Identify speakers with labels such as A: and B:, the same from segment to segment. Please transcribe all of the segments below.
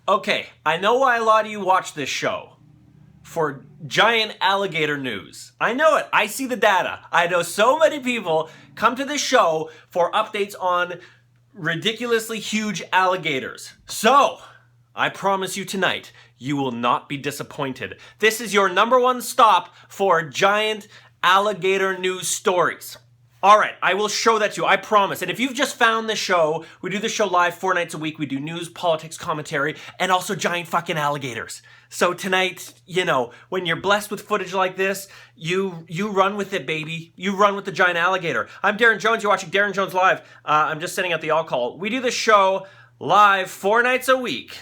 A: Okay, I know why a lot of you watch this show. For giant alligator news. I know it. I see the data. I know so many people come to this show for updates on ridiculously huge alligators. So, I promise you tonight, you will not be disappointed. This is your #1 stop for giant alligator news stories. All right, I will show that to you, I promise. And if you've just found the show, we do the show live 4 nights a week. We do news, politics, commentary, and also giant fucking alligators. So tonight, you know, when you're blessed with footage like this, you run with it, baby. You run with the giant alligator. I'm Daryn.Jones. You're watching Daryn.Jones Live. I'm just sending out the all call. We do the show live 4 nights a week.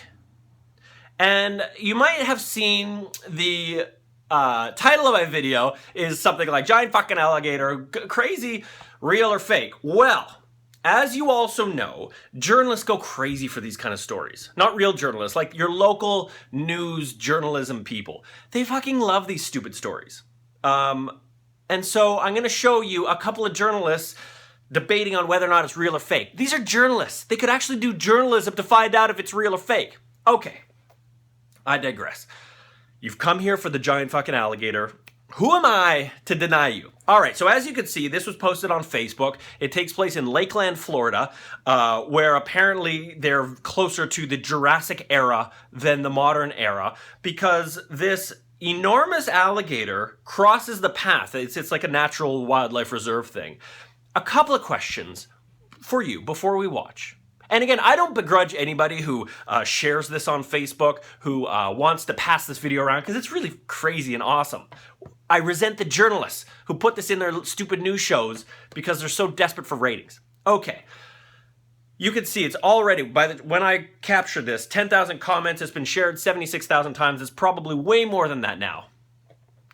A: And you might have seen the title of my video is something like giant fucking alligator, crazy, real or fake. Well, as you also know, journalists go crazy for these kind of stories. Not real journalists, like your local news journalism people. They fucking love these stupid stories. And so I'm going to show you a couple of journalists debating on whether or not it's real or fake. These are journalists. They could actually do journalism to find out if it's real or fake. Okay, I digress. You've come here for the giant fucking alligator. Who am I to deny you? All right, so as you can see, this was posted on Facebook. It takes place in Lakeland, Florida, where apparently they're closer to the Jurassic era than the modern era, because this enormous alligator crosses the path. It's like a natural wildlife reserve thing. A couple of questions for you before we watch. And again, I don't begrudge anybody who shares this on Facebook, who wants to pass this video around, because it's really crazy and awesome. I resent the journalists who put this in their stupid news shows because they're so desperate for ratings. Okay. You can see it's already, when I captured this, 10,000 comments, it's been shared 76,000 times. It's probably way more than that now.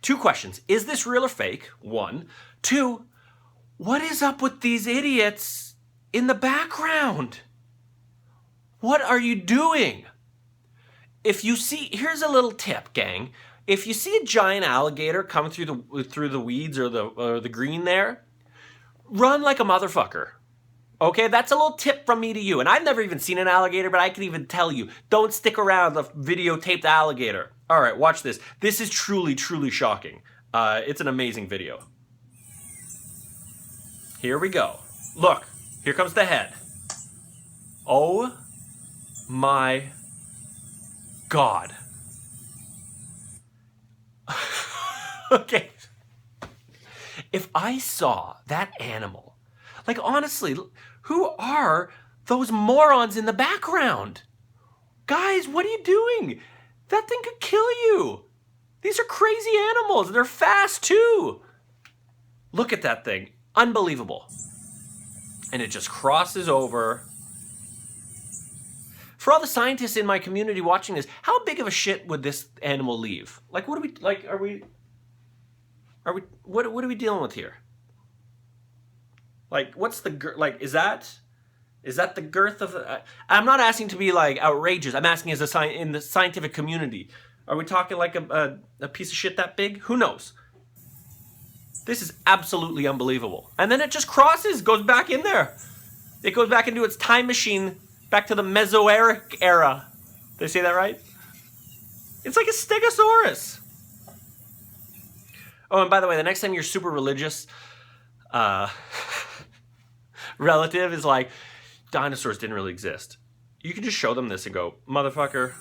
A: 2 questions. Is this real or fake? 1. 2, what is up with these idiots in the background? What are you doing? If you see, here's a little tip, gang. If you see a giant alligator come through the weeds or the green there, run like a motherfucker. Okay, that's a little tip from me to you. And I've never even seen an alligator, but I can even tell you, don't stick around the videotaped alligator. All right, watch this. This is truly, truly shocking. It's an amazing video. Here we go. Look, here comes the head. Oh my God. Okay. If I saw that animal, like honestly, who are those morons in the background? Guys, what are you doing? That thing could kill you. These are crazy animals. They're fast too. Look at that thing. Unbelievable. And it just crosses over. For all the scientists in my community watching this, how big of a shit would this animal leave? Like, what are we, like, what are we dealing with here? Like, what's the, like, is that the girth of, I'm not asking to be, like, outrageous. I'm asking as in the scientific community. Are we talking like a piece of shit that big? Who knows? This is absolutely unbelievable. And then it just crosses, goes back in there. It goes back into its time machine, back to the Mesozoic era. Did I say that right? It's like a stegosaurus. Oh, and by the way, the next time your super religious relative is like, dinosaurs didn't really exist, you can just show them this and go, motherfucker,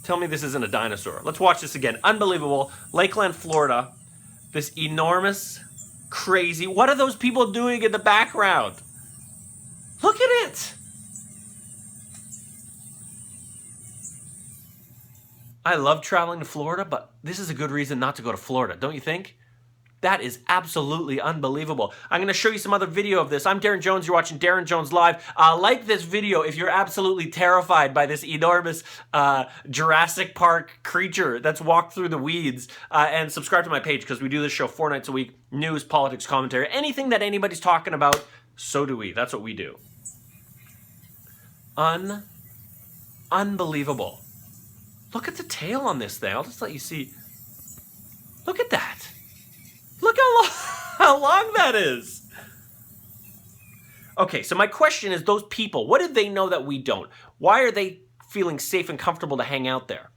A: tell me this isn't a dinosaur. Let's watch this again. Unbelievable. Lakeland, Florida. This enormous, crazy, what are those people doing in the background? Look at it. I love traveling to Florida, but this is a good reason not to go to Florida, don't you think? That is absolutely unbelievable. I'm going to show you some other video of this. I'm Daryn.Jones. You're watching Daryn.Jones Live. Like this video if you're absolutely terrified by this enormous Jurassic Park creature that's walked through the weeds. And subscribe to my page because we do this show 4 nights a week. News, politics, commentary, anything that anybody's talking about, so do we. That's what we do. Unbelievable. Look at the tail on this thing. I'll just let you see. Look at that. Look how long that is. Okay, so my question is, those people, what do they know that we don't? Why are they feeling safe and comfortable to hang out there.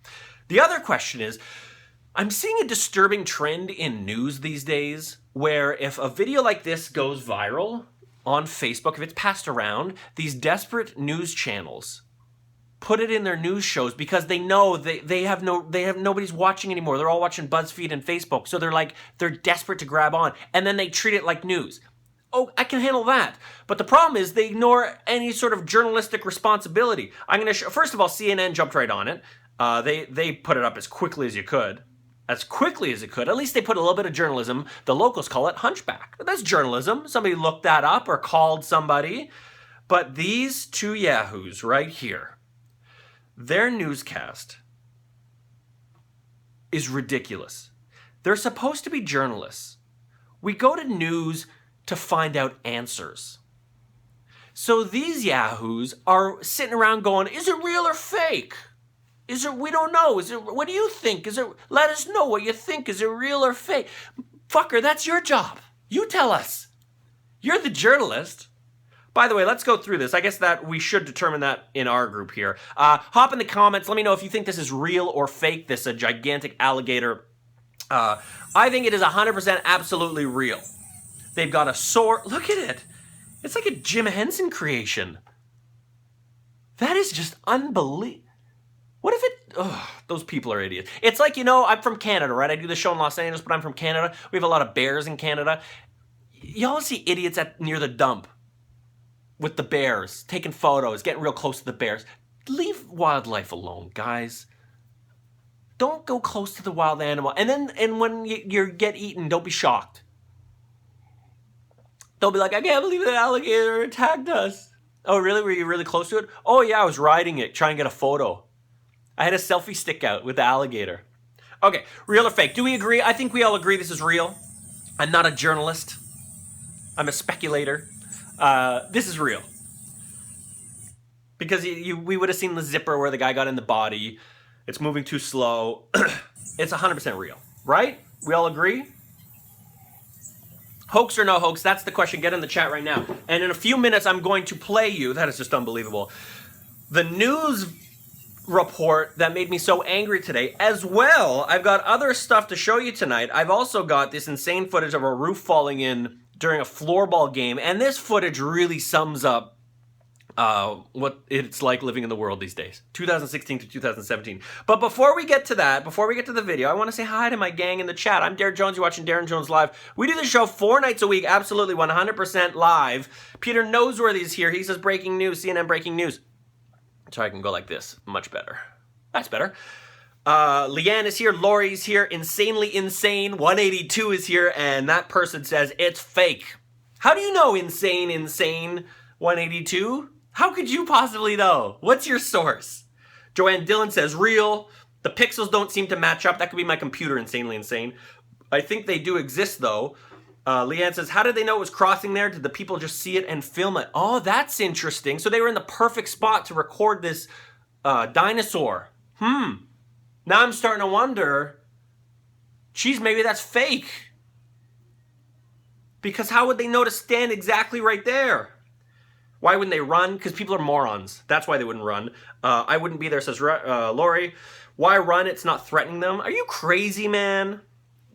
A: The other question is, I'm seeing a disturbing trend in news these days where if a video like this goes viral on Facebook, if it's passed around, these desperate news channels put it in their news shows because they know they have nobody's watching anymore. They're all watching BuzzFeed and Facebook. So they're desperate to grab on, and then they treat it like news. Oh, I can handle that. But the problem is they ignore any sort of journalistic responsibility. I'm going to first of all, CNN jumped right on it. They put it up as quickly as you could. As quickly as it could. At least they put a little bit of journalism. The locals call it hunchback. That's journalism. Somebody looked that up or called somebody. But these two yahoos right here, their newscast is ridiculous. They're supposed to be journalists. We go to news to find out answers. So these yahoos are sitting around going, is it real or fake? We don't know. What do you think? Let us know what you think. Is it real or fake? Fucker, that's your job. You tell us. You're the journalist. By the way, let's go through this. I guess that we should determine that in our group here. Hop in the comments. Let me know if you think this is real or fake, this gigantic alligator. I think it is 100% absolutely real. They've got a sword. Look at it. It's like a Jim Henson creation. That is just unbelievable. What if it... Oh, those people are idiots. It's like, I'm from Canada, right? I do the show in Los Angeles, but I'm from Canada. We have a lot of bears in Canada. Y'all see idiots near the dump with the bears, taking photos, getting real close to the bears. Leave wildlife alone, guys. Don't go close to the wild animal. And when you get eaten, don't be shocked. Don't be like, I can't believe that alligator attacked us. Oh, really? Were you really close to it? Oh, yeah, I was riding it, trying to get a photo. I had a selfie stick out with the alligator. Okay, real or fake? Do we agree? I think we all agree this is real. I'm not a journalist. I'm a speculator. This is real. Because we would have seen the zipper where the guy got in the body. It's moving too slow. It's 100% real, right? We all agree? Hoax or no hoax? That's the question. Get in the chat right now. And in a few minutes, I'm going to play you. That is just unbelievable. The news report that made me so angry today. As well, I've got other stuff to show you tonight. I've also got this insane footage of a roof falling in during a floorball game, and this footage really sums up what it's like living in the world these days. 2016 to 2017. But before we get to that, before we get to the video, I want to say hi to my gang in the chat. I'm Daryn.Jones. You're watching Daryn.Jones Live. We do the show 4 nights a week, absolutely 100% live. Peter Noseworthy is here. He says breaking news, CNN breaking news. So I can go like this. Much better. That's better. Leanne is here. Lori's here. Insanely Insane 182 is here. And that person says it's fake. How do you know Insane 182? How could you possibly know? What's your source? Joanne Dillon says real. The pixels don't seem to match up. That could be my computer, Insanely Insane. I think they do exist though. Leanne says, how did they know it was crossing there? Did the people just see it and film it? Oh, that's interesting. So they were in the perfect spot to record this dinosaur. Now I'm starting to wonder, geez, maybe that's fake. Because how would they know to stand exactly right there? Why wouldn't they run? Because people are morons. That's why they wouldn't run. I wouldn't be there, says Lori. Why run? It's not threatening them. Are you crazy, man?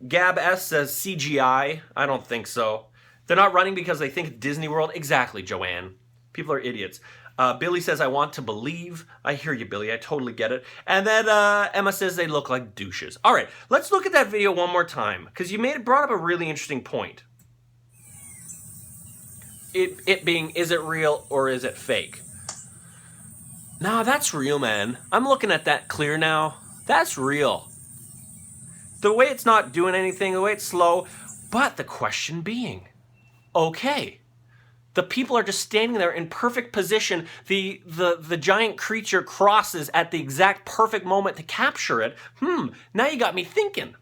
A: Gab S says CGI. I don't think so. They're not running because they think it's Disney World. Exactly, Joanne. People are idiots. Billy says, I want to believe. I hear you, Billy. I totally get it. And then Emma says they look like douches. All right, let's look at that video one more time because you brought up a really interesting point. It being, is it real or is it fake? Nah, that's real, man. I'm looking at that clear now. That's real. The way it's not doing anything, the way it's slow, but the question being, okay, the people are just standing there in perfect position. The giant creature crosses at the exact perfect moment to capture it. Now you got me thinking.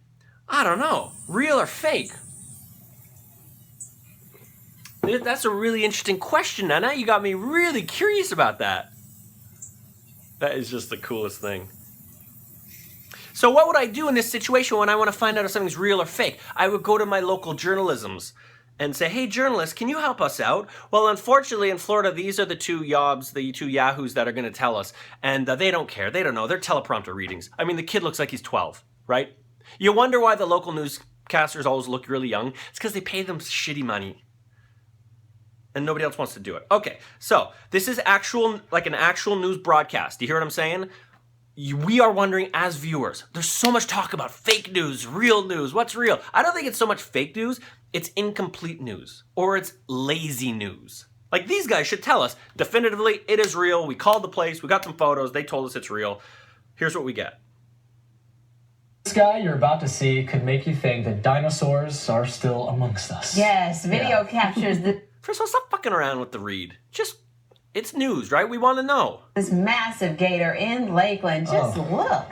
A: I don't know, real or fake? That's a really interesting question. Now you got me really curious about that. That is just the coolest thing. So what would I do in this situation when I want to find out if something's real or fake? I would go to my local journalisms and say, hey, journalists, can you help us out? Well, unfortunately, in Florida, these are the two yobs, the two yahoos that are going to tell us. And they don't care. They don't know. They're teleprompter readings. I mean, the kid looks like he's 12, right? You wonder why the local newscasters always look really young. It's because they pay them shitty money. And nobody else wants to do it. Okay, so this is like an actual news broadcast. Do you hear what I'm saying? We are wondering as viewers, there's so much talk about fake news, real news, what's real? I don't think it's so much fake news, it's incomplete news, or it's lazy news. Like, these guys should tell us definitively it is real. We called the place, we got some photos, they told us it's real. Here's what we get.
B: This guy you're about to see could make you think that dinosaurs are still amongst us.
C: Yes, video captures
A: First of all, stop fucking around with the read. It's news, right? We want to know.
C: this massive gator in Lakeland. Just look.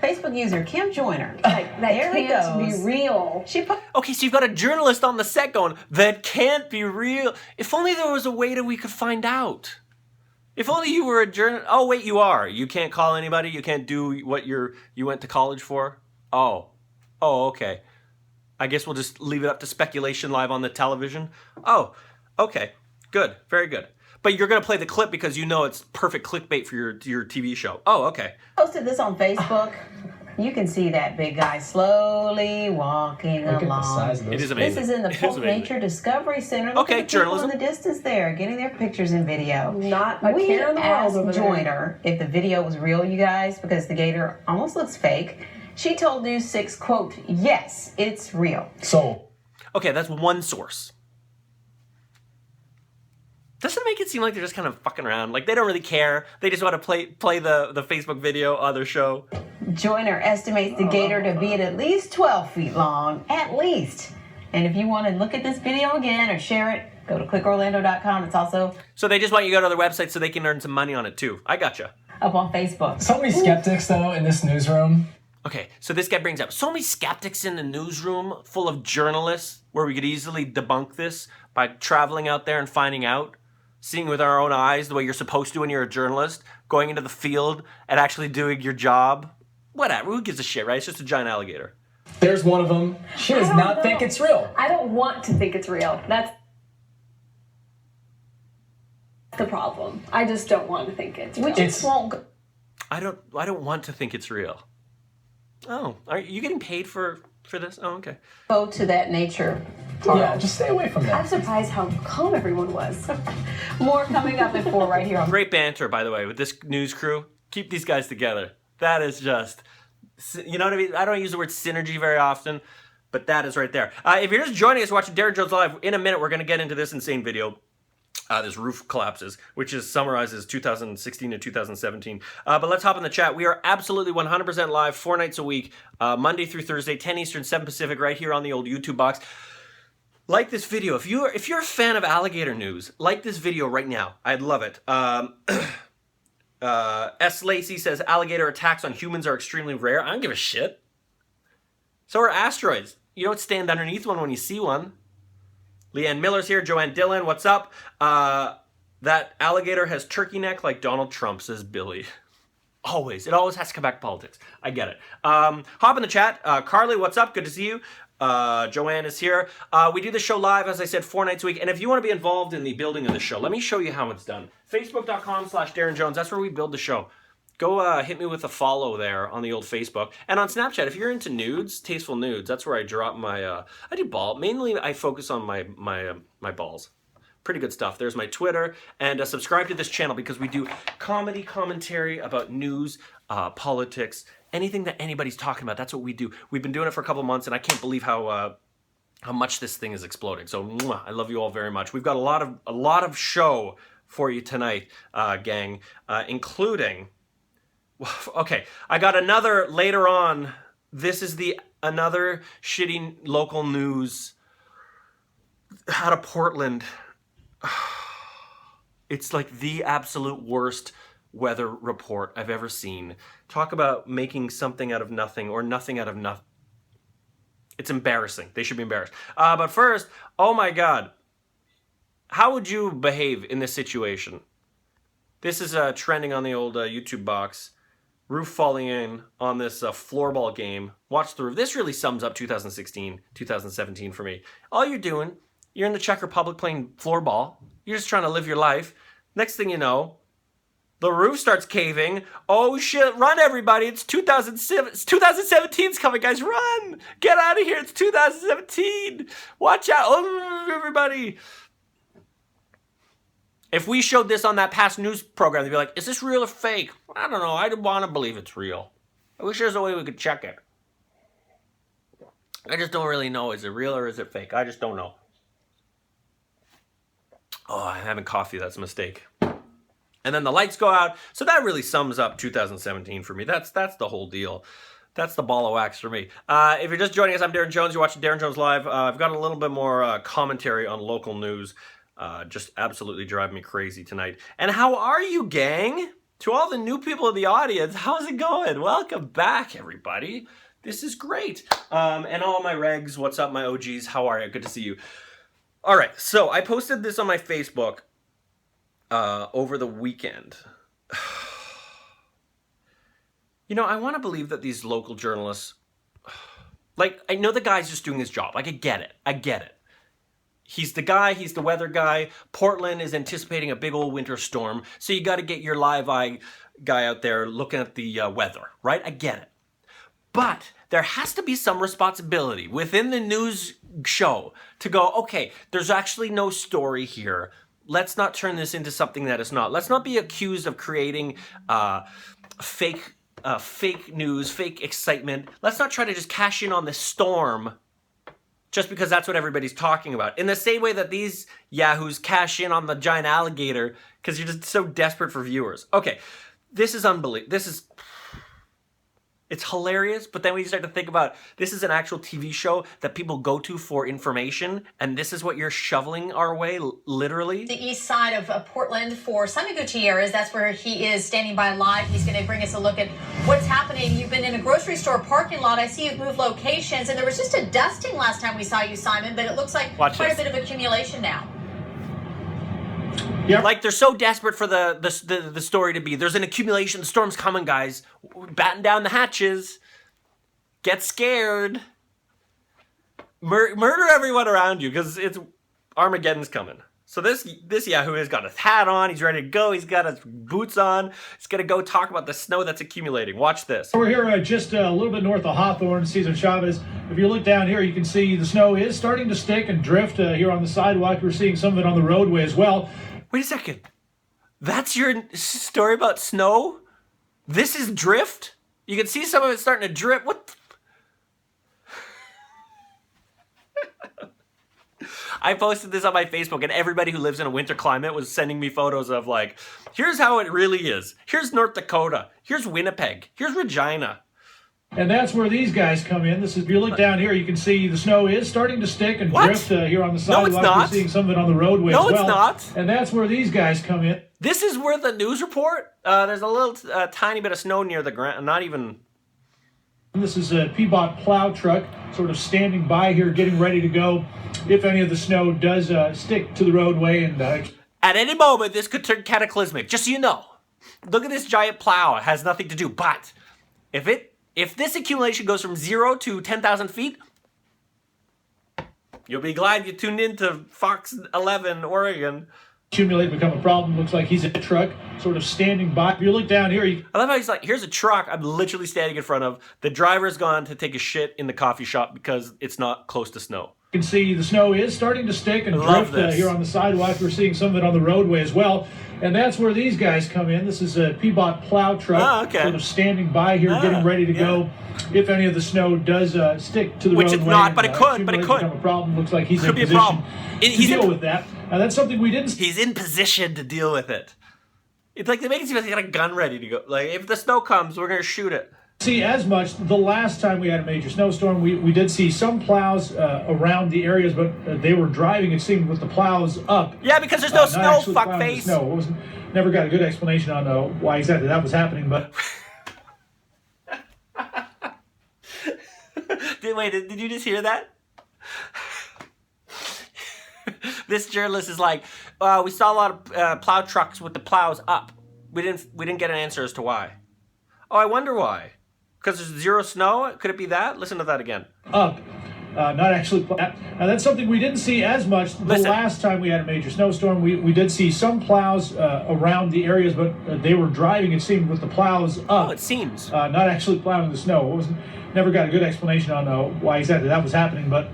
C: Facebook user Kim Joyner. Like,
D: That
C: there
D: can't
C: he goes.
D: be real.
C: She put
A: Okay, so you've got a journalist on the set going, that can't be real. If only there was a way that we could find out. If only you were a journalist. Oh, wait, you are. You can't call anybody? You can't do what you went to college for? Oh, okay. I guess we'll just leave it up to speculation live on the television. Oh, okay. Good. Very good. But you're going to play the clip because you know it's perfect clickbait for your TV show. Oh, okay.
C: posted this on Facebook. You can see that big guy slowly walking
B: Look at the
C: along.
B: size of
A: It
B: those.
A: is amazing.
C: This is in the
A: It is
C: Polk
A: amazing.
C: Nature Discovery Center. Look
A: Okay,
C: at the people
A: journalism.
C: in the distance there, getting their pictures and video.
D: Not a
C: We
D: care in the world
C: asked
D: over there.
C: Joyner if the video was real, you guys, because the gator almost looks fake. She told News 6, quote, yes, it's real.
B: So,
A: Okay, that's one source. Doesn't it make it seem like they're just kind of fucking around? Like, they don't really care. They just want to play the Facebook video on their show.
C: Joyner estimates the gator to be at least 12 feet long, at least. And if you want to look at this video again or share it, go to clickorlando.com. It's also
A: So they just want you to go to their website so they can earn some money on it, too. I gotcha.
C: up on Facebook.
B: so many skeptics, though, in this newsroom.
A: Okay, so this guy brings up so many skeptics in the newsroom full of journalists where we could easily debunk this by traveling out there and finding out, seeing with our own eyes the way you're supposed to when you're a journalist, going into the field and actually doing your job. Whatever, who gives a shit, right? It's just a giant alligator.
B: There's one of them. She does
D: don't
B: not
D: know.
B: think it's real.
D: I don't want to think it's real. That's the problem. I just don't want to think it's real.
C: We just won't go.
A: I don't want to think it's real. Oh, are you getting paid for this? Oh, okay.
C: Go to that nature
B: Yeah,
C: portal.
B: just stay away from
D: I'm
B: that.
D: surprised how calm everyone was.
C: More coming up at 4 right here on
A: Great banter, by the way, with this news crew. Keep these guys together. That is just, you know what I mean? I don't use the word synergy very often, but that is right there. If you're just joining us watching Daryn.Jones Live, in a minute we're going to get into this insane video. This roof collapses, which summarizes 2016 to 2017. But let's hop in the chat. We are absolutely 100% live 4 nights a week, Monday through Thursday, 10 Eastern, 7 Pacific, right here on the old YouTube box. Like this video. If you're a fan of alligator news, like this video right now. I'd love it. S. Lacey says alligator attacks on humans are extremely rare. I don't give a shit. So are asteroids. You don't stand underneath one when you see one. Leanne Miller's here. Joanne Dillon, what's up? That alligator has turkey neck like Donald Trump, says Billy. Always. It always has to come back to politics. I get it. Hop in the chat. Carly, what's up? Good to see you. Joanne is here. We do the show live, as I said, 4 nights a week. And if you want to be involved in the building of the show, let me show you how it's done. Facebook.com/Daryn.Jones. That's where we build the show. Go hit me with a follow there on the old Facebook. And on Snapchat, if you're into nudes, tasteful nudes, that's where I drop my, I do ball. Mainly I focus on my balls. Pretty good stuff. There's my Twitter. And subscribe to this channel because we do comedy commentary about news, politics, anything that anybody's talking about. That's what we do. We've been doing it for a couple months, and I can't believe how much this thing is exploding. So mwah, I love you all very much. We've got a lot of show for you tonight, gang, including... Okay, I got another later on. This is another shitty local news out of Portland. It's like the absolute worst weather report I've ever seen. Talk about making something out of nothing or nothing out of nothing. It's embarrassing. They should be embarrassed. But first, oh my God. How would you behave in this situation? This is trending on the old YouTube box. Roof falling in on this floorball game. Watch the roof. This really sums up 2016, 2017 for me. All you're doing You're in the Czech Republic playing floorball. You're just trying to live your life. Next thing you know, the roof starts caving. Oh shit, run everybody. It's 2007. 2017's coming, guys. Run. Get out of here. It's 2017. Watch out. Oh, everybody. If we showed this on that past news program, they'd be like, is this real or fake? I don't know. I want to believe it's real. I wish there's a way we could check it. I just don't really know. Is it real or is it fake? I just don't know. Oh, I'm having coffee. That's a mistake. And then the lights go out. So that really sums up 2017 for me. That's the whole deal. That's the ball of wax for me. If you're just joining us, I'm Daryn.Jones. You're watching Daryn.Jones Live. I've got a little bit more commentary on local news. Just absolutely driving me crazy tonight. And how are you, gang? To all the new people in the audience, how's it going? Welcome back, everybody. This is great. And all my regs, what's up, my OGs? How are you? Good to see you. All right, so I posted this on my Facebook over the weekend. You know, I want to believe that these local journalists, like, I know the guy's just doing his job. Like, I get it. He's the guy, he's the weather guy. Portland is anticipating a big old winter storm, so you got to get your live eye guy out there looking at the weather, right? I get it. But there has to be some responsibility within the news show to go, okay, there's actually no story here. Let's not turn this into something that is not. Let's not be accused of creating fake news, fake excitement. Let's not try to just cash in on the storm just because that's what everybody's talking about. In the same way that these yahoos cash in on the giant alligator because you're just so desperate for viewers. Okay, this is unbelievable. It's hilarious, but then we start to think about this is an actual TV show that people go to for information, and this is what you're shoveling our way, literally.
E: The east side of Portland for Simon Gutierrez. That's where he is standing by live. He's going to bring us a look at what's happening. You've been in a grocery store parking lot. I see you've moved locations, and there was just a dusting last time we saw you, Simon, but it looks like quite a bit of accumulation now.
B: Yep.
A: Like they're so desperate for the story to be. There's an accumulation. The storm's coming, guys. Batten down the hatches. Get scared. Murder everyone around you because it's Armageddon's coming. So this Yahoo has got his hat on. He's ready to go. He's got his boots on. He's gonna go talk about the snow that's accumulating. Watch this.
F: We're here just a little bit north of Hawthorne, Cesar Chavez. If you look down here, you can see the snow is starting to stick and drift here on the sidewalk. We're seeing some of it on the roadway as well.
A: Wait a second. That's your story about snow? This is drift? You can see some of it starting to drip. What? I posted this on my Facebook, and everybody who lives in a winter climate was sending me photos of, like, here's how it really is. Here's North Dakota. Here's Winnipeg. Here's Regina.
F: And that's where these guys come in. This is, if you look down here, you can see the snow is starting to stick and drift here on the sidewalk.
A: No, it's not.
F: We're seeing some of it on the roadway as well.
A: No, it's not.
F: And that's where these guys come in.
A: This is where the news report. There's a little tiny bit of snow near the ground. Not even.
F: This is a Peabot plow truck sort of standing by here, getting ready to go if any of the snow does stick to the roadway. And
A: at any moment, this could turn cataclysmic. Just so you know. Look at this giant plow. It has nothing to do. But if this accumulation goes from 0 to 10,000 feet, you'll be glad you tuned in to Fox 11, Oregon.
F: Accumulate, become a problem. Looks like he's a truck sort of standing by. If you look down here,
A: I love how he's like, here's a truck I'm literally standing in front of. The driver's gone to take a shit in the coffee shop because it's not close to snow.
F: You can see the snow is starting to stick and drift here on the sidewalk. We're seeing some of it on the roadway as well. And that's where these guys come in. This is a Peabot plow truck sort of standing by here, getting ready to go if any of the snow does stick to the roadway.
A: Which it's not, but it could.
F: Become a problem. Looks like he's
A: could
F: in position to deal with that. That's something we didn't.
A: He's in position to deal with it. It's like they make it seem like they got a gun ready to go. Like, if the snow comes, we're going to shoot it.
F: See as much. The last time we had a major snowstorm, we did see some plows around the areas, but they were driving, it seemed, with the plows up.
A: Yeah, because there's no snow, fuckface.
F: No, never got a good explanation on why exactly that was happening, but...
A: Did you just hear that? This journalist is like, we saw a lot of plow trucks with the plows up. We didn't get an answer as to why. Oh, I wonder why. Because there's 0 snow? Could it be that? Listen to that again.
F: Up. not actually. Now that's something we didn't see as much the last time we had a major snowstorm. We did see some plows around the areas, but they were driving, it seemed, with the plows up.
A: Oh, it seems.
F: Not actually plowing the snow. Never got a good explanation on why exactly that was happening, but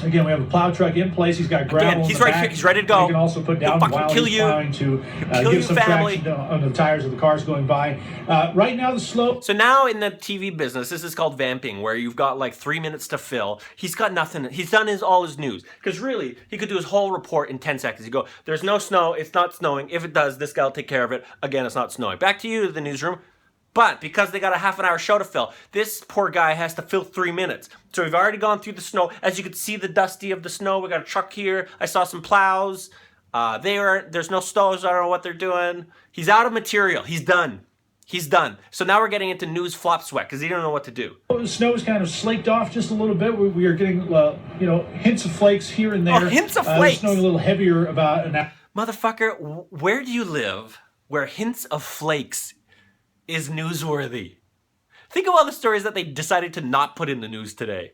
F: again, we have a plow truck in place. He's got gravel
A: he's
F: in the
A: right
F: back.
A: here. He's ready to go.
F: He can also put down while he's plowing to give some traction on the tires of the cars going by. Right now, the slope.
A: So now in the TV business, this is called vamping, where you've got like 3 minutes to fill. He's got nothing. He's done all his news. Because really, he could do his whole report in 10 seconds. He'd go, there's no snow. It's not snowing. If it does, this guy will take care of it. Again, it's not snowing. Back to you, the newsroom. But because they got a half an hour show to fill, this poor guy has to fill 3 minutes. So we've already gone through the snow. As you can see, the dusty of the snow. We got a truck here. I saw some plows. There's no snows. I don't know what they're doing. He's out of material. He's done. He's done. So now we're getting into news flop sweat because he don't know what to do.
F: The snow is kind of slaked off just a little bit. We are getting, hints of flakes here and there.
A: Oh, hints of flakes.
F: Snowing a little heavier about an hour.
A: Motherfucker, where do you live where hints of flakes is newsworthy? Think of all the stories that they decided to not put in the news today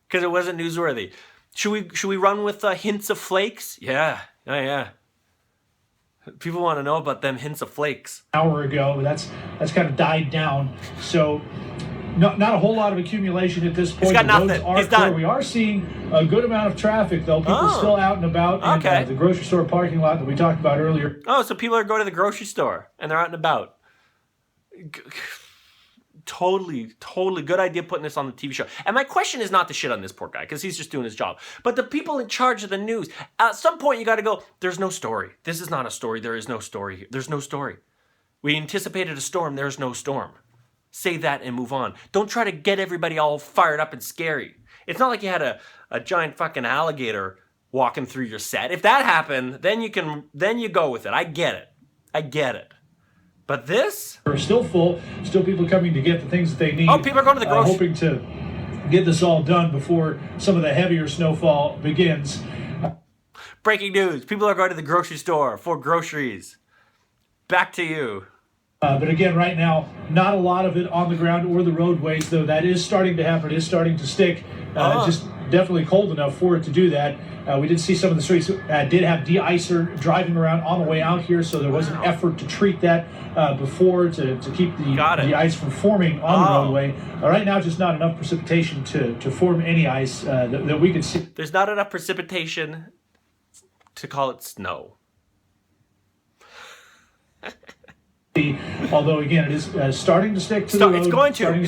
A: because it wasn't newsworthy. Should we run with hints of flakes? Yeah. People want to know about them hints of flakes.
F: Hour ago, that's kind of died down. So not a whole lot of accumulation at this point.
A: He's got nothing. He's done.
F: We are seeing a good amount of traffic, though. People still out and about in the grocery store parking lot that we talked about earlier.
A: Oh, so people are going to the grocery store and they're out and about. Totally good idea putting this on the TV show. And my question is not to shit on this poor guy because he's just doing his job. But the people in charge of the news, at some point you got to go, there's no story. This is not a story. There is no story here. There's no story. We anticipated a storm. There's no storm. Say that and move on. Don't try to get everybody all fired up and scary. It's not like you had a giant fucking alligator walking through your set. If that happened, then you go with it. I get it. But this?
F: We're still full. Still people coming to get the things that they need.
A: Oh, people are going to the grocery.
F: Hoping to get this all done before some of the heavier snowfall begins.
A: Breaking news. People are going to the grocery store for groceries. Back to you.
F: But again, right now, not a lot of it on the ground or the roadways, though that is starting to happen. It is starting to stick. Just definitely cold enough for it to do that. We did see some of the streets did have de-icer driving around on the way out here, so there was an effort to treat that before to keep the ice from forming on the roadway. Right now, just not enough precipitation to form any ice that we could see.
A: There's not enough precipitation to call it snow.
F: Although, again, it is starting to stick to the road.
A: It's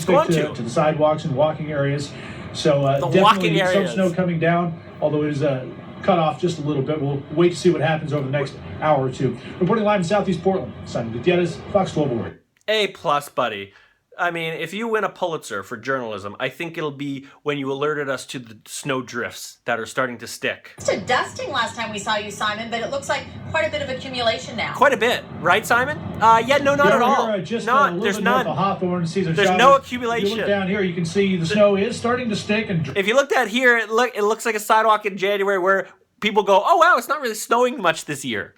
A: going to.
F: To the sidewalks and walking areas. So definitely some snow coming down, although it is cut off just a little bit. We'll wait to see what happens over the next hour or two. Reporting live in Southeast Portland, Simon Gutierrez, Fox Global.
A: A+, buddy. I mean, if you win a Pulitzer for journalism, I think it'll be when you alerted us to the snow drifts that are starting to stick.
E: Just a dusting last time we saw you, Simon, but it looks like quite a bit of accumulation now.
A: Quite a bit, right, Simon? Not at all. There's none. There's no accumulation.
F: If you look down here, you can see the snow is starting to stick. And
A: if you looked at here, it looks like a sidewalk in January where people go, oh, wow, it's not really snowing much this year.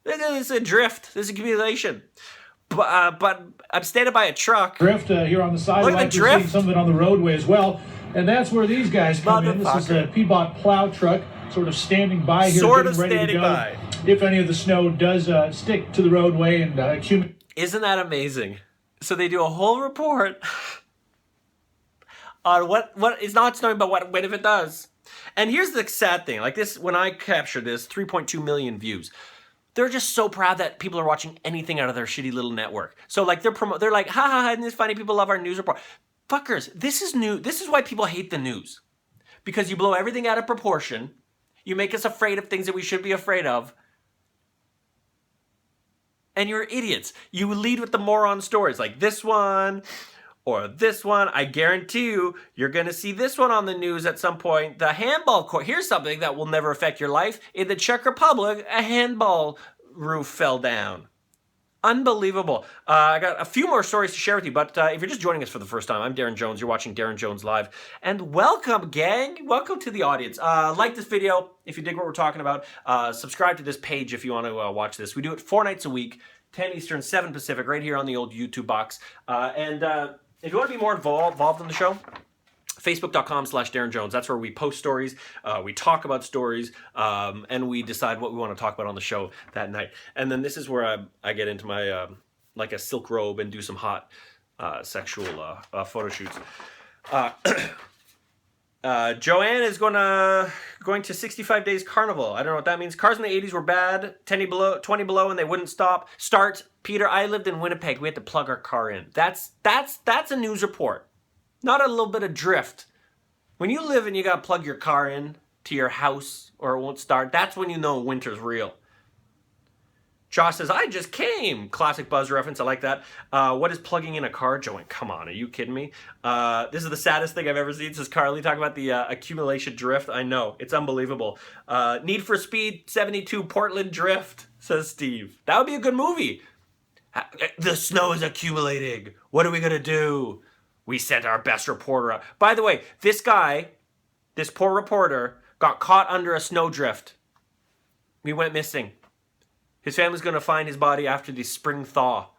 A: It's a drift. There's accumulation. But I'm standing by a truck.
F: Drift here on the sidewalk.
A: Look at the drift.
F: We're seeing some of it on the roadway as well. And that's where these guys come in. This is a P-Bot plow truck sort of standing by here, getting ready to go. If any of the snow does stick to the roadway and accumulate.
A: Isn't that amazing? So they do a whole report on what is not snowing, but what if it does. And here's the sad thing. Like this, when I captured this, 3.2 million views. They're just so proud that people are watching anything out of their shitty little network. So like they're like, ha ha ha, isn't this funny? People love our news report. Fuckers, this is new. This is why people hate the news. Because you blow everything out of proportion. You make us afraid of things that we should be afraid of. And you're idiots. You lead with the moron stories like this one or this one. I guarantee you're going to see this one on the news at some point. The handball court. Here's something that will never affect your life. In the Czech Republic, a handball roof fell down. Unbelievable. I got a few more stories to share with you, but if you're just joining us for the first time, I'm Daryn.Jones. You're watching Daryn.Jones Live. And welcome, gang. Welcome to the audience. Like this video if you dig what we're talking about. Subscribe to this page if you want to watch this. We do it 4 nights a week, 10 Eastern, 7 Pacific, right here on the old YouTube box. And if you want to be more involved in the show, Facebook.com/Daryn.Jones. That's where we post stories, we talk about stories, and we decide what we want to talk about on the show that night. And then this is where I get into my, like a silk robe and do some hot sexual photo shoots. Joanne is going to 65 Days Carnival. I don't know what that means. Cars in the 80s were bad. 20 below and they wouldn't start. Peter, I lived in Winnipeg. We had to plug our car in. That's a news report. Not a little bit of drift. When you live and you got to plug your car in to your house or it won't start, that's when you know winter's real. Josh says, I just came. Classic Buzz reference. I like that. What is plugging in a car? Joanne, come on. Are you kidding me? This is the saddest thing I've ever seen, says Carly. Talk about the accumulation drift. I know. It's unbelievable. Need for Speed 72 Portland Drift, says Steve. That would be a good movie. The snow is accumulating. What are we going to do? We sent our best reporter out. By the way, this guy, this poor reporter, got caught under a snowdrift. He went missing. His family's going to find his body after the spring thaw.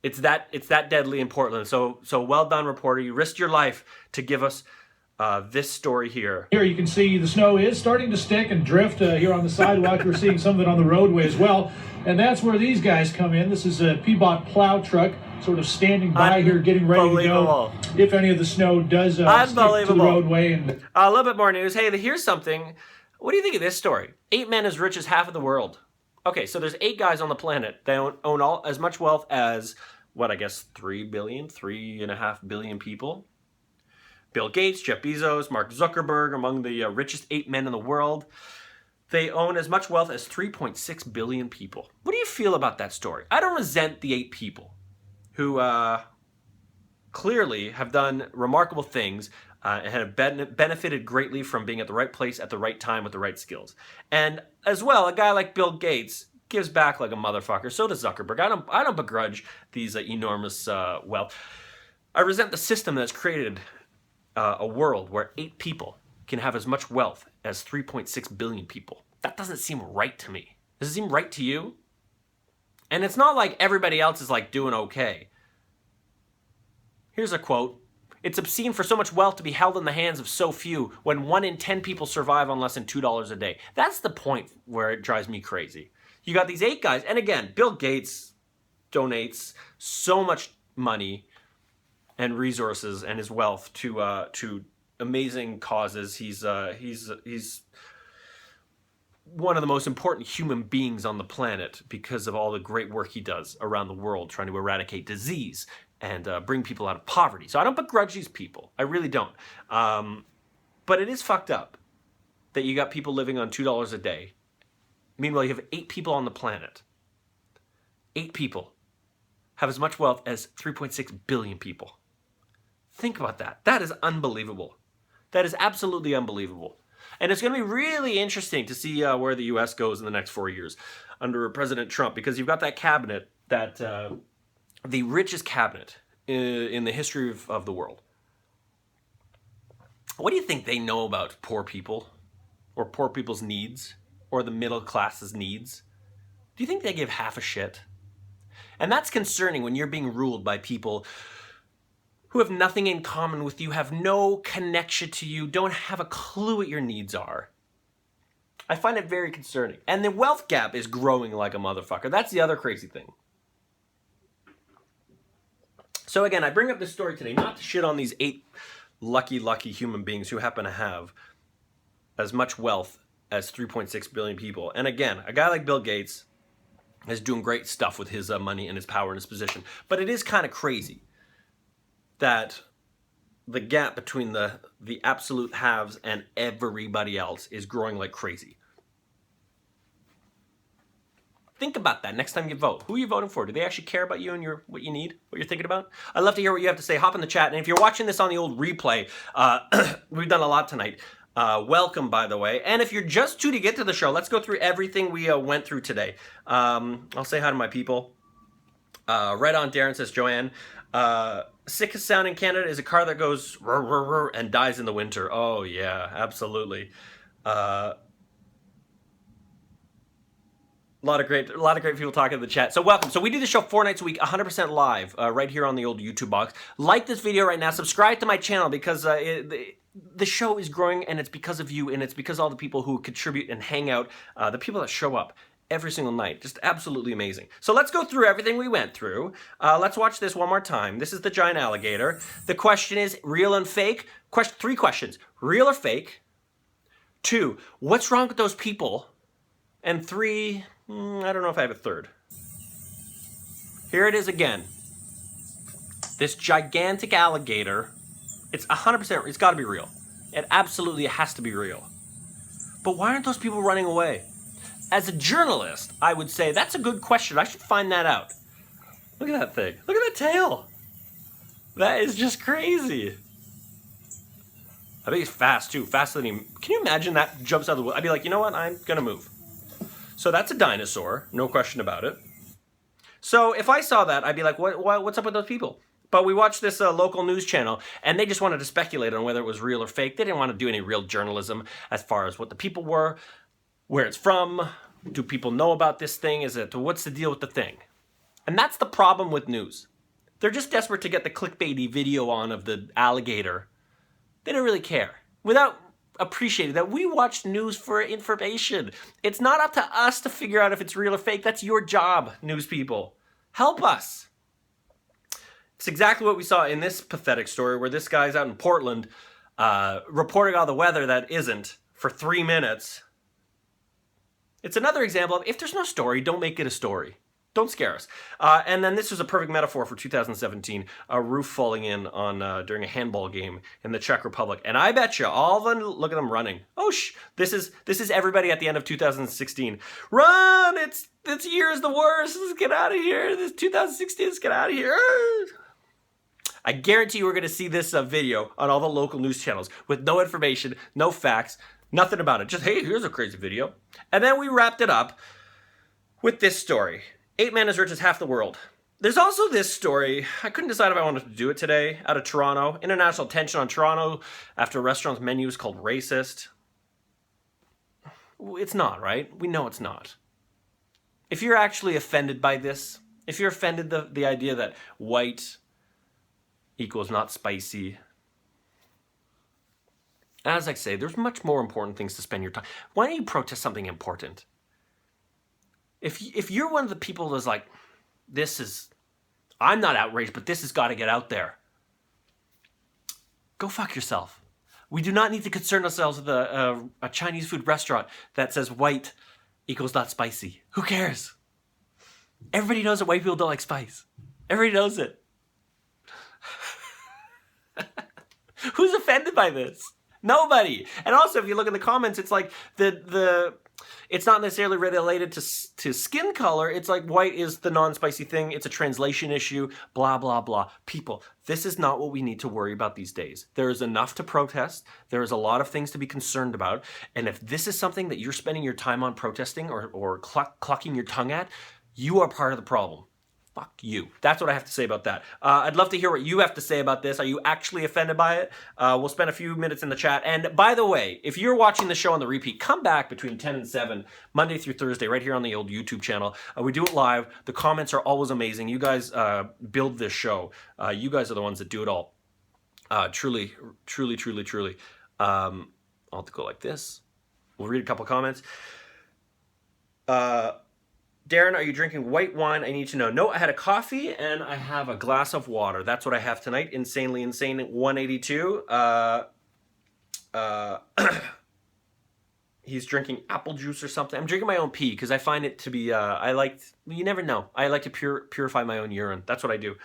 A: It's that deadly in Portland. So well done, reporter. You risked your life to give us this story here.
F: Here you can see the snow is starting to stick and drift here on the sidewalk. We're seeing some of it on the roadway as well. And that's where these guys come in. This is a Peabot plow truck sort of standing by here, getting ready to go if any of the snow does stick to the roadway. And
A: a little bit more news. Hey, here's something. What do you think of this story? 8 men as rich as half of the world. Okay, so there's 8 guys on the planet that own all as much wealth as, what, I guess 3.5 billion people. Bill Gates, Jeff Bezos, Mark Zuckerberg, among the richest 8 men in the world. They own as much wealth as 3.6 billion people. What do you feel about that story? I don't resent the 8 people who clearly have done remarkable things and have benefited greatly from being at the right place at the right time with the right skills. And as well, a guy like Bill Gates gives back like a motherfucker. So does Zuckerberg. I don't begrudge these enormous wealth. I resent the system that's created a world where 8 people can have as much wealth as 3.6 billion people. That doesn't seem right to me. Does it seem right to you? And it's not like everybody else is like doing okay. Here's a quote. It's obscene for so much wealth to be held in the hands of so few when 1 in 10 people survive on less than $2 a day. That's the point where it drives me crazy. You got these 8 guys, and again, Bill Gates donates so much money and resources and his wealth to amazing causes. He's one of the most important human beings on the planet because of all the great work he does around the world trying to eradicate disease and bring people out of poverty. So I don't begrudge these people. I really don't. But it is fucked up that you got people living on $2 a day. Meanwhile, you have 8 people on the planet. 8 people have as much wealth as 3.6 billion people. Think about that. That is unbelievable. That is absolutely unbelievable. And it's going to be really interesting to see where the U.S. goes in the next 4 years under President Trump, because you've got that cabinet, that the richest cabinet in the history of the world. What do you think they know about poor people or poor people's needs or the middle class's needs? Do you think they give half a shit? And that's concerning when you're being ruled by people who have nothing in common with you, have no connection to you, don't have a clue what your needs are. I find it very concerning. And the wealth gap is growing like a motherfucker. That's the other crazy thing. So again, I bring up this story today not to shit on these 8 lucky human beings who happen to have as much wealth as 3.6 billion people. And again, a guy like Bill Gates is doing great stuff with his money and his power and his position. But it is kind of crazy that the gap between the absolute haves and everybody else is growing like crazy. Think about that next time you vote. Who are you voting for? Do they actually care about you and what you need, what you're thinking about? I'd love to hear what you have to say. Hop in the chat. And if you're watching this on the old replay, we've done a lot tonight. Welcome, by the way. And if you're just to get to the show, let's go through everything we went through today. I'll say hi to my people. Right on, Daryn, says Joanne. Sickest sound in Canada is a car that goes rrr, rrr, rrr, and dies in the winter. Oh, yeah, absolutely. A lot of great people talking in the chat. So welcome. So we do the show 4 nights a week, 100% live, right here on the old YouTube box. Like this video right now. Subscribe to my channel because the show is growing, and it's because of you, and it's because of all the people who contribute and hang out, the people that show up every single night. Just absolutely amazing. So let's go through everything we went through. Let's watch this one more time. This is the giant alligator. The question is real and fake. 3 questions. Real or fake? 2, what's wrong with those people? And 3, I don't know if I have a 3rd. Here it is again. This gigantic alligator. It's 100%, it's got to be real. It absolutely has to be real. But why aren't those people running away? As a journalist, I would say that's a good question. I should find that out. Look at that thing. Look at that tail. That is just crazy. I think he's fast too. Faster than him. Can you imagine that jumps out of the wood? I'd be like, you know what? I'm going to move. So that's a dinosaur. No question about it. So if I saw that, I'd be like, what's up with those people? But we watched this local news channel, and they just wanted to speculate on whether it was real or fake. They didn't want to do any real journalism as far as what the people were, where it's from, do people know about this thing, what's the deal with the thing? And that's the problem with news. They're just desperate to get the clickbaity video on of the alligator. They don't really care. Without appreciating that we watch news for information. It's not up to us to figure out if it's real or fake. That's your job, news people. Help us. It's exactly what we saw in this pathetic story where this guy's out in Portland reporting all the weather that isn't for 3 minutes. It's another example of if there's no story, don't make it a story. Don't scare us. And then this was a perfect metaphor for 2017, a roof falling in on during a handball game in the Czech Republic. And I bet you all of them, look at them running. Oh, this is everybody at the end of 2016. Run! This year is the worst. Let's get out of here. This 2016, let's get out of here. I guarantee you we're going to see this video on all the local news channels with no information, no facts, nothing about it. Just, hey, here's a crazy video. And then we wrapped it up with this story. 8 men as rich as half the world. There's also this story, I couldn't decide if I wanted to do it today, out of Toronto. International tension on Toronto after a restaurant's menu is called racist. It's not, right? We know it's not. If you're actually offended by this, if you're offended the idea that white equals not spicy, as I say, there's much more important things to spend your time. Why don't you protest something important? If you're one of the people that's like, I'm not outraged, but this has got to get out there. Go fuck yourself. We do not need to concern ourselves with a Chinese food restaurant that says white equals not spicy. Who cares? Everybody knows that white people don't like spice. Everybody knows it. Who's offended by this? Nobody. And also, if you look in the comments, it's like it's not necessarily related to skin color. It's like white is the non-spicy thing. It's a translation issue, blah, blah, blah. People, this is not what we need to worry about these days. There is enough to protest. There is a lot of things to be concerned about. And if this is something that you're spending your time on protesting or clucking your tongue at, you are part of the problem. Fuck you. That's what I have to say about that. I'd love to hear what you have to say about this. Are you actually offended by it? We'll spend a few minutes in the chat. And by the way, if you're watching the show on the repeat, come back between 10 and 7, Monday through Thursday, right here on the old YouTube channel. We do it live. The comments are always amazing. You guys build this show. You guys are the ones that do it all. Truly, truly, truly, truly. I'll have to go like this. We'll read a couple comments. Daryn, are you drinking white wine? I need to know. No, I had a coffee and I have a glass of water. That's what I have tonight. Insanely Insane 182. He's drinking apple juice or something. I'm drinking my own pee because I find it to be, you never know. I like to purify my own urine. That's what I do.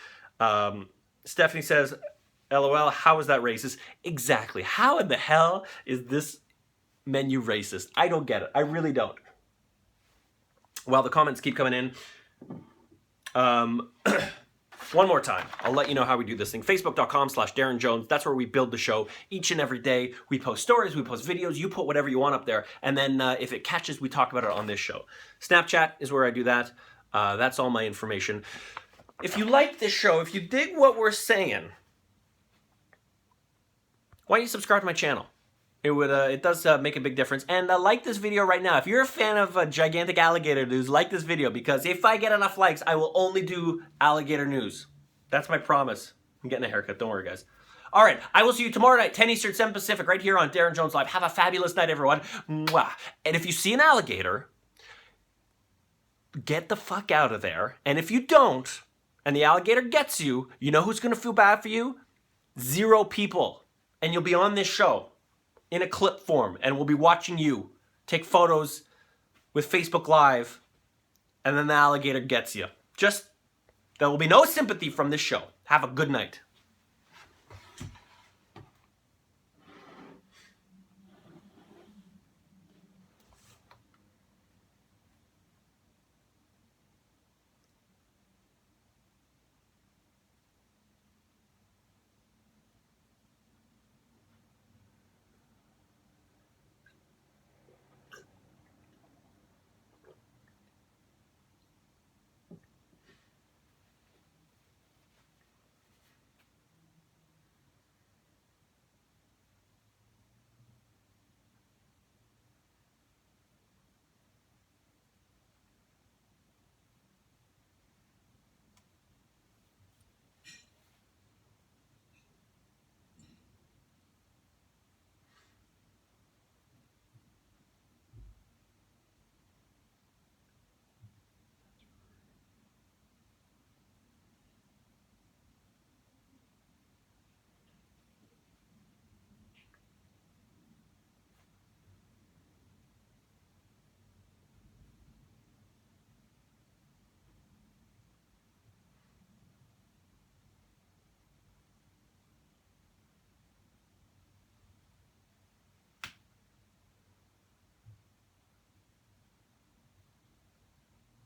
A: Stephanie says, LOL, how is that racist? Exactly. How in the hell is this menu racist? I don't get it. I really don't. Well, the comments keep coming in. One more time, I'll let you know how we do this thing. Facebook.com/Daryn.Jones. That's where we build the show each and every day. We post stories, we post videos, you put whatever you want up there. And then if it catches, we talk about it on this show. Snapchat is where I do that. That's all my information. If you like this show, if you dig what we're saying, why don't you subscribe to my channel? It does make a big difference. And like this video right now. If you're a fan of gigantic alligator news, like this video, because if I get enough likes, I will only do alligator news. That's my promise. I'm getting a haircut. Don't worry, guys. All right, I will see you tomorrow night, 10 Eastern, 7 Pacific, right here on Daryn.Jones Live. Have a fabulous night, everyone. Mwah. And if you see an alligator, get the fuck out of there. And if you don't, and the alligator gets you, you know who's going to feel bad for you? 0 people. And you'll be on this show in a clip form, and we'll be watching you take photos with Facebook Live, and then the alligator gets you. There will be no sympathy from this show. Have a good night.